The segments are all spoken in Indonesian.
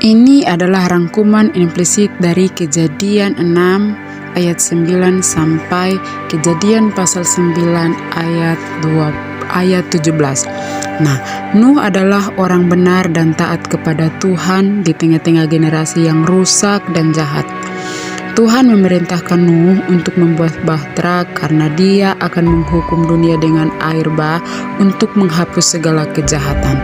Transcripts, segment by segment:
Ini adalah rangkuman implisit dari Kejadian 6 ayat 9 sampai Kejadian pasal 9 ayat 17. Nah, Nuh adalah orang benar dan taat kepada Tuhan di tengah-tengah generasi yang rusak dan jahat. Tuhan memerintahkan Nuh untuk membuat bahtera karena Dia akan menghukum dunia dengan air bah untuk menghapus segala kejahatan.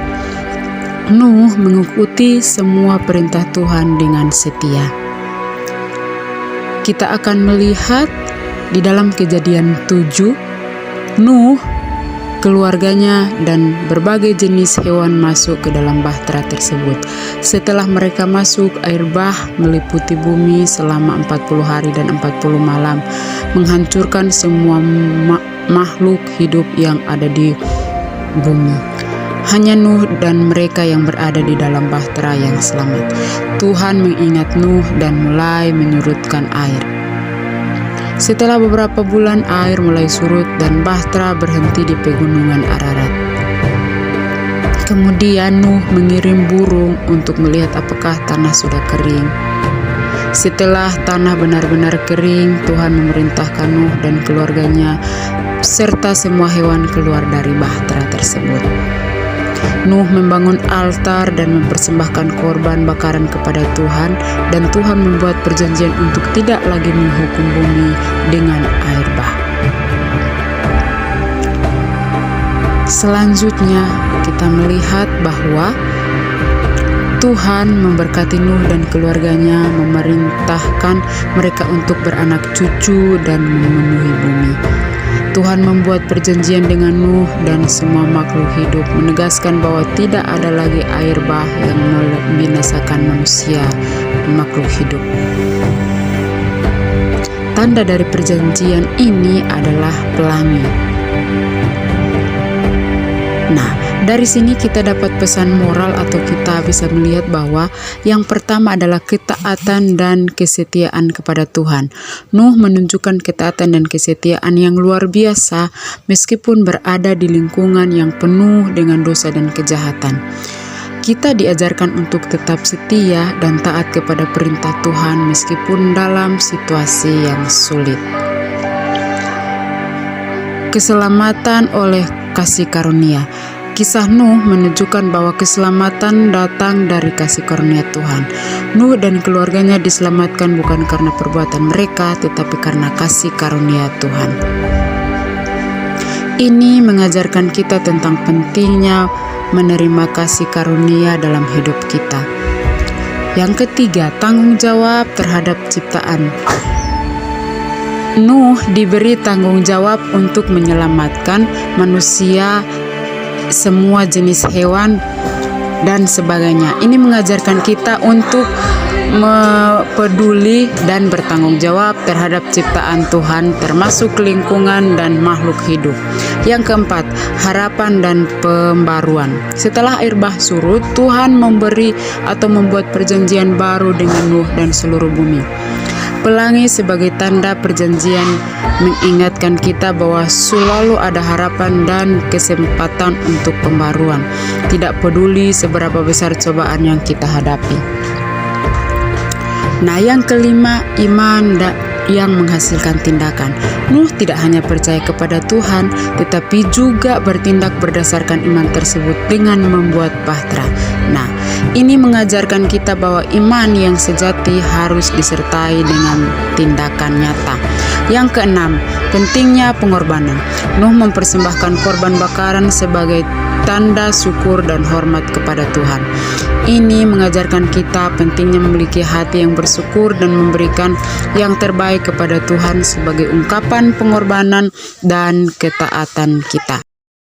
Nuh mengikuti semua perintah Tuhan dengan setia. Kita akan melihat di dalam Kejadian 7, Nuh, keluarganya, dan berbagai jenis hewan masuk ke dalam bahtera tersebut. Setelah mereka masuk, air bah meliputi bumi selama 40 hari dan 40 malam, menghancurkan semua makhluk hidup yang ada di bumi. Hanya Nuh dan mereka yang berada di dalam bahtera yang selamat. Tuhan mengingat Nuh dan mulai menyurutkan air. Setelah beberapa bulan, air mulai surut dan bahtera berhenti di pegunungan Ararat. Kemudian Nuh mengirim burung untuk melihat apakah tanah sudah kering. Setelah tanah benar-benar kering, Tuhan memerintahkan Nuh dan keluarganya serta semua hewan keluar dari bahtera tersebut. Nuh membangun altar dan mempersembahkan korban bakaran kepada Tuhan, dan Tuhan membuat perjanjian untuk tidak lagi menghukum bumi dengan air bah. Selanjutnya kita melihat bahwa Tuhan memberkati Nuh dan keluarganya, memerintahkan mereka untuk beranak cucu dan memenuhi bumi. Tuhan membuat perjanjian dengan Nuh dan semua makhluk hidup, menegaskan bahwa tidak ada lagi air bah yang membinasakan manusia, makhluk hidup. Tanda dari perjanjian ini adalah pelangi. Nah, dari sini kita dapat pesan moral atau kita bisa melihat bahwa yang pertama adalah ketaatan dan kesetiaan kepada Tuhan. Nuh menunjukkan ketaatan dan kesetiaan yang luar biasa meskipun berada di lingkungan yang penuh dengan dosa dan kejahatan. Kita diajarkan untuk tetap setia dan taat kepada perintah Tuhan meskipun dalam situasi yang sulit. Keselamatan oleh kasih karunia. Kisah Nuh menunjukkan bahwa keselamatan datang dari kasih karunia Tuhan. Nuh dan keluarganya diselamatkan bukan karena perbuatan mereka, tetapi karena kasih karunia Tuhan. Ini mengajarkan kita tentang pentingnya menerima kasih karunia dalam hidup kita. Yang ketiga, tanggung jawab terhadap ciptaan. Nuh diberi tanggung jawab untuk menyelamatkan manusia, semua jenis hewan, dan sebagainya. Ini mengajarkan kita untuk peduli dan bertanggung jawab terhadap ciptaan Tuhan, termasuk lingkungan dan makhluk hidup. Yang keempat, harapan dan pembaruan. Setelah air bah surut, Tuhan memberi atau membuat perjanjian baru dengan Nuh dan seluruh bumi. Pelangi sebagai tanda perjanjian mengingatkan kita bahwa selalu ada harapan dan kesempatan untuk pembaruan, tidak peduli seberapa besar cobaan yang kita hadapi. Nah, yang kelima, iman yang menghasilkan tindakan. Nuh tidak hanya percaya kepada Tuhan, tetapi juga bertindak berdasarkan iman tersebut dengan membuat bahtera. Nah, ini mengajarkan kita bahwa iman yang sejati harus disertai dengan tindakan nyata. Yang keenam, pentingnya pengorbanan. Nuh mempersembahkan korban bakaran sebagai tanda syukur dan hormat kepada Tuhan. Ini mengajarkan kita pentingnya memiliki hati yang bersyukur dan memberikan yang terbaik kepada Tuhan sebagai ungkapan pengorbanan dan ketaatan kita.